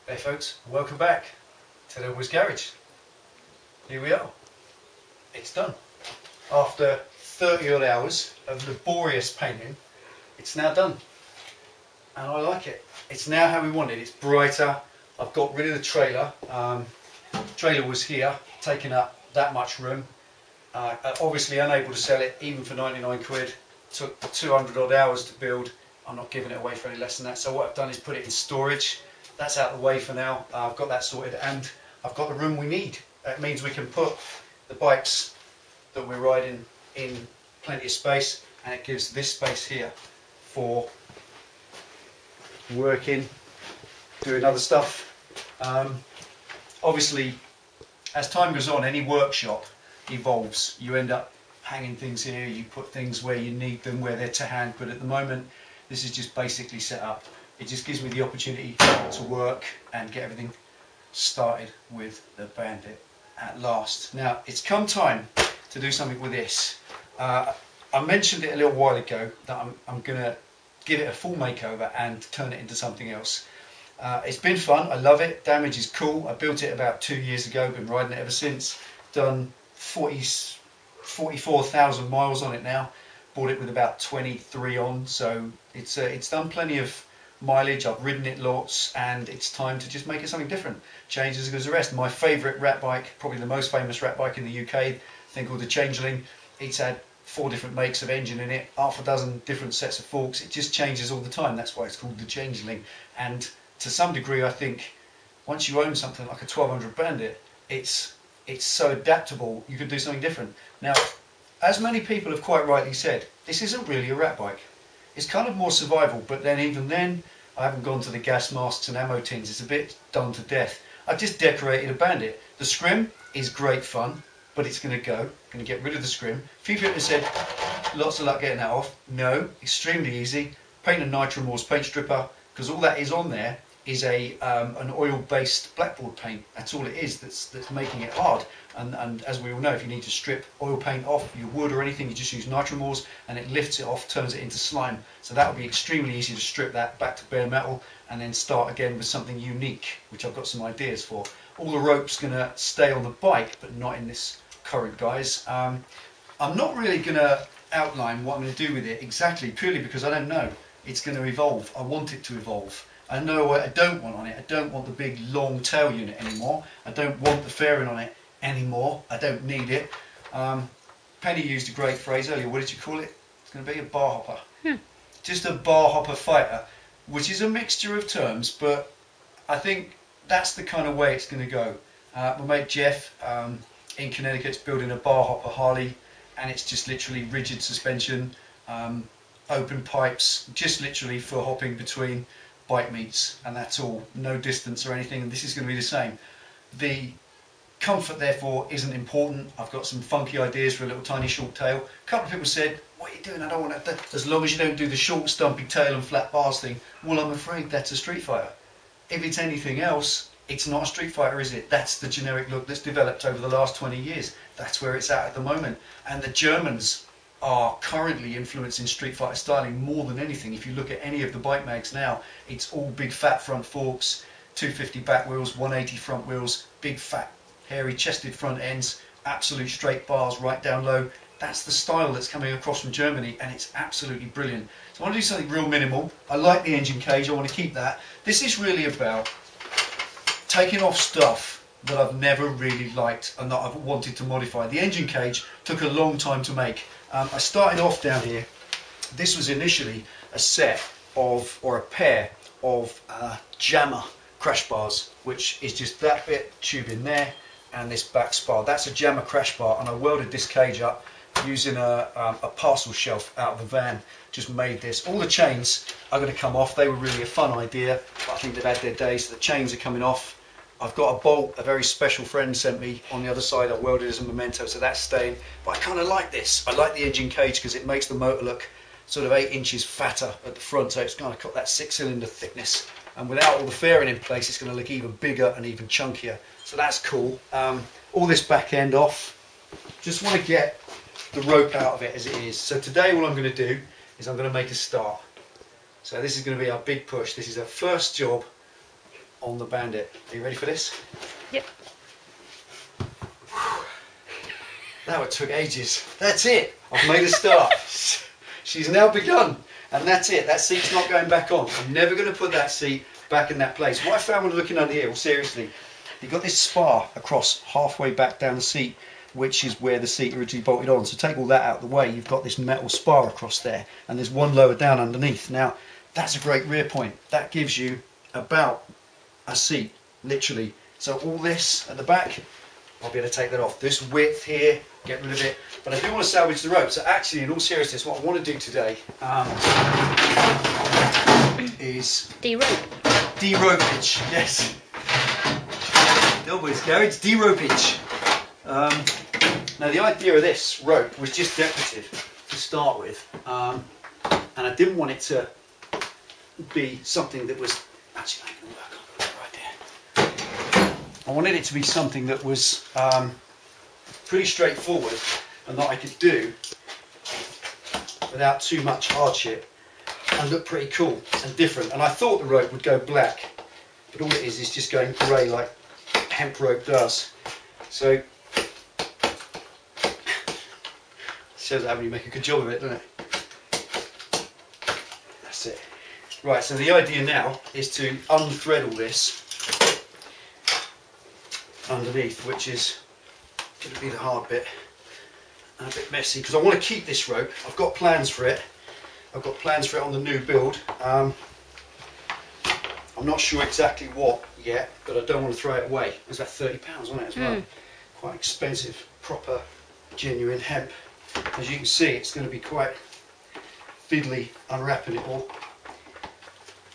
Hey folks, welcome back to Delboy's Garage. Here we are. It's done. After 30 odd hours of laborious painting, it's now done. And I like it. It's now how we want it. It's brighter. I've got rid of the trailer. Trailer was here, taking up that much room. Obviously unable to sell it, even for 99 quid. Took 200 odd hours to build. I'm not giving it away for any less than that. So what I've done is put it in storage. That's out of the way for now. I've got that sorted and I've got the room we need. That means we can put the bikes that we're riding in plenty of space, and it gives this space here for working, doing other stuff. Obviously, as time goes on, any workshop evolves. You end up hanging things here, you put things where you need them, where they're to hand, but at the moment, this is just basically set up. It just gives me the opportunity to work and get everything started with the Bandit at last. Now, it's come time to do something with this. I mentioned it a little while ago that I'm going to give it a full makeover and turn it into something else. It's been fun, I love it, damage is cool. I built it about 2 years ago, been riding it ever since. Done 44,000 miles on it now. Bought it with about 23 on, so it's done plenty of mileage. I've ridden it lots, and it's time to just make it something different. Change as good as the rest. My favourite rat bike, probably the most famous rat bike in the UK, a thing called the Changeling. It's had 4 different makes of engine in it, half a dozen different sets of forks. It just changes all the time. That's why it's called the Changeling. And to some degree, I think once you own something like a 1200 Bandit, it's so adaptable. You can do something different. Now, as many people have quite rightly said, this isn't really a rat bike. It's kind of more survival, but then even then, I haven't gone to the gas masks and ammo tins. It's a bit done to death. I've just decorated a Bandit. The scrim is great fun, but it's going to go. I'm going to get rid of the scrim. A few people have said, lots of luck getting that off. No, extremely easy. Paint a Nitromorse paint stripper, because all that is on there is an oil-based blackboard paint. That's all it is that's making it hard. And as we all know, if you need to strip oil paint off your wood or anything, you just use Nitromorse and it lifts it off, turns it into slime. So that would be extremely easy to strip that back to bare metal and then start again with something unique, which I've got some ideas for. All the rope's going to stay on the bike, but not in this current guise. I'm not really going to outline what I'm going to do with it exactly, purely because I don't know. It's going to evolve. I want it to evolve. I know what I don't want on it. I don't want the big long tail unit anymore. I don't want the fairing on it anymore. I don't need it. Penny used a great phrase earlier. What did you call it? It's going to be a bar hopper. Just a bar hopper fighter, which is a mixture of terms, but I think that's the kind of way it's going to go. My mate Jeff in Connecticut's building a bar hopper Harley, and it's just literally rigid suspension, open pipes, just literally for hopping between bike meets, and that's all. No distance or anything, and this is going to be the same. The comfort therefore isn't important. I've got some funky ideas for a little tiny short tail. A couple of people said, what are you doing? I don't want that. As long as you don't do the short stumpy tail and flat bars thing. Well, I'm afraid that's a Street Fighter. If it's anything else, it's not a Street Fighter, is it? That's the generic look that's developed over the last 20 years. That's where it's at the moment. And the Germans are currently influencing Street Fighter styling more than anything. If you look at any of the bike mags now, it's all big fat front forks, 250 back wheels, 180 front wheels, big fat hairy chested front ends, absolute straight bars right down low. That's the style that's coming across from Germany, and it's absolutely brilliant. So I want to do something real minimal. I like the engine cage, I want to keep that. This is really about taking off stuff that I've never really liked and that I've wanted to modify. The engine cage took a long time to make. I started off down here. This was initially a set of, or a pair of jammer crash bars, which is just that bit tube in there and this back spar. That's a jammer crash bar, and I welded this cage up using a parcel shelf out of the van. Just made this. All the chains are going to come off. They were really a fun idea, but I think they've had their days, so the chains are coming off. I've got a bolt a very special friend sent me on the other side. I welded as a memento, so that's staying. But I kind of like this. I like the engine cage because it makes the motor look sort of 8 inches fatter at the front, so it's kind of got that 6-cylinder thickness. And without all the fairing in place, it's going to look even bigger and even chunkier. So that's cool. All this back end off. Just want to get the rope out of it as it is. So today all I'm going to do is I'm going to make a start. So this is going to be our big push. This is our first job on the Bandit. Are you ready for this? Yep. That one took ages. That's it. I've made a start. She's now begun. And that's it. That seat's not going back on. I'm never going to put that seat back in that place. What I found when looking under here, well, seriously, you've got this spar across halfway back down the seat, which is where the seat originally bolted on. So take all that out of the way, you've got this metal spar across there, and there's one lower down underneath. Now, that's a great rear point. That gives you about a seat, literally. So all this at the back, I'll be able to take that off. This width here, get rid of it. But I do want to salvage the rope. So actually, in all seriousness, what I want to do today is de-rope. De-ropage, yes. Delboy's garage, de-ropage. Now the idea of this rope was just decorative to start with, and I didn't want it to be something that was actually not going to work on right there. I wanted it to be something that was pretty straightforward and that I could do without too much hardship and look pretty cool and different. And I thought the rope would go black, but all it is just going grey like hemp rope does. So shows how you make a good job of it, doesn't it? That's it. Right, so the idea now is to unthread all this underneath, which is going to be the hard bit and a bit messy, because I want to keep this rope. I've got plans for it. I've got plans for it on the new build. I'm not sure exactly what yet, but I don't want to throw it away. It was about £30, wasn't it, as well? Quite expensive, proper, genuine hemp. As you can see, it's going to be quite fiddly unwrapping it all.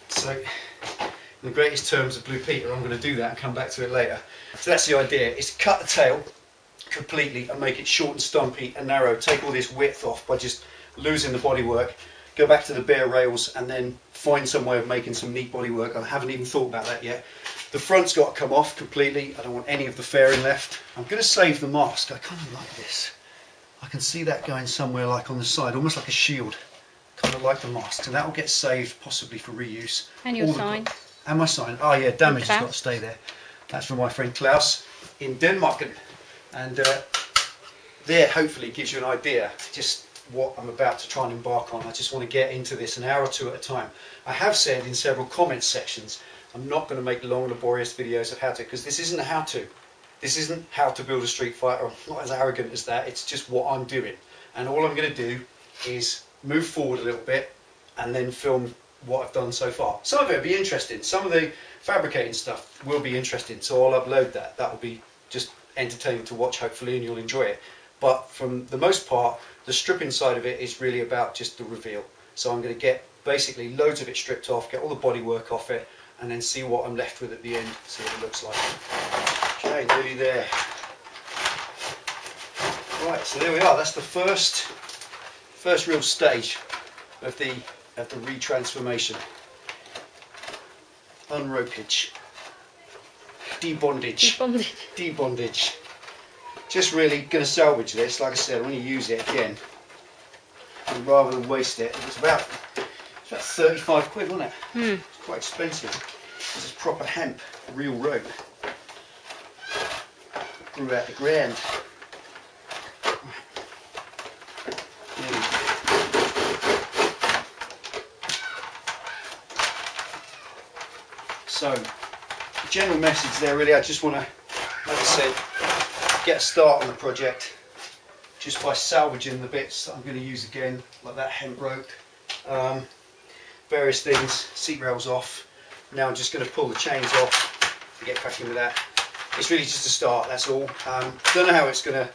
So, in the greatest terms of Blue Peter, I'm going to do that and come back to it later. So that's the idea, is to cut the tail completely and make it short and stumpy and narrow. Take all this width off by just losing the bodywork, go back to the bare rails and then find some way of making some neat bodywork. I haven't even thought about that yet. The front's got to come off completely. I don't want any of the fairing left. I'm going to save the mask. I kind of like this. I can see that going somewhere like on the side, almost like a shield. Kind of like the mask. And that will get saved, possibly for reuse. And your sign. And my sign. Oh yeah, damage has got to stay there. That's from my friend Klaus in Denmark. And there hopefully gives you an idea just what I'm about to try and embark on. I just want to get into this an hour or two at a time. I have said in several comment sections, I'm not going to make long laborious videos of how to, because this isn't a how to. This isn't how to build a Street Fighter. I'm not as arrogant as that. It's just what I'm doing. And all I'm going to do is move forward a little bit and then film what I've done so far. Some of it will be interesting. Some of the fabricating stuff will be interesting. So I'll upload that. That will be just entertaining to watch, hopefully, and you'll enjoy it. But from the most part, the stripping side of it is really about just the reveal. So I'm going to get basically loads of it stripped off, get all the bodywork off it, and then see what I'm left with at the end, see what it looks like. Okay, nearly there. Right, so there we are. That's the first real stage of the retransformation. Unropage. Debondage. Debondage. Debondage. Just really going to salvage this. Like I said, I'm going to use it again. And rather than waste it, it was about 35 quid, wasn't it? It's quite expensive. This is proper hemp, real rope. Grew out the ground. So, the general message there really, I just want to, like I said, get a start on the project just by salvaging the bits that I'm going to use again, like that hemp rope, various things, seat rails off. Now I'm just going to pull the chains off and get cracking with that. It's really just a start, that's all. Don't know how it's going to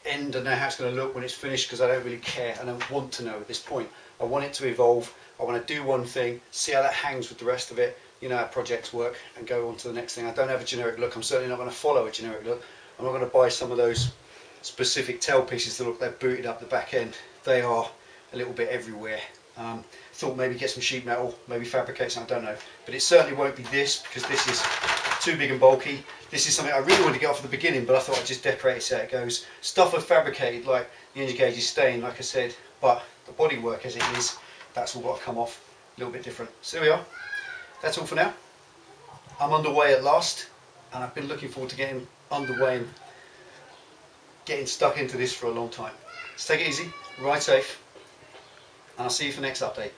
end, I don't know how it's going to look when it's finished, because I don't really care, I don't want to know at this point. I want it to evolve, I want to do one thing, see how that hangs with the rest of it, you know how projects work, and go on to the next thing. I don't have a generic look, I'm certainly not going to follow a generic look. I'm not going to buy some of those specific tail pieces that look like they're booted up the back end. They are a little bit everywhere. Thought maybe get some sheet metal, maybe fabricate something, I don't know. But it certainly won't be this, because this is too big and bulky. This is something I really wanted to get off at the beginning, but I thought I'd just decorate it so it goes. Stuff I've fabricated, like the engine gauge is staying, like I said, but the bodywork as it is, that's all got to come off a little bit different. So there we are. That's all for now. I'm underway at last, and I've been looking forward to getting underway and getting stuck into this for a long time. Let's take it easy, ride safe, and I'll see you for the next update.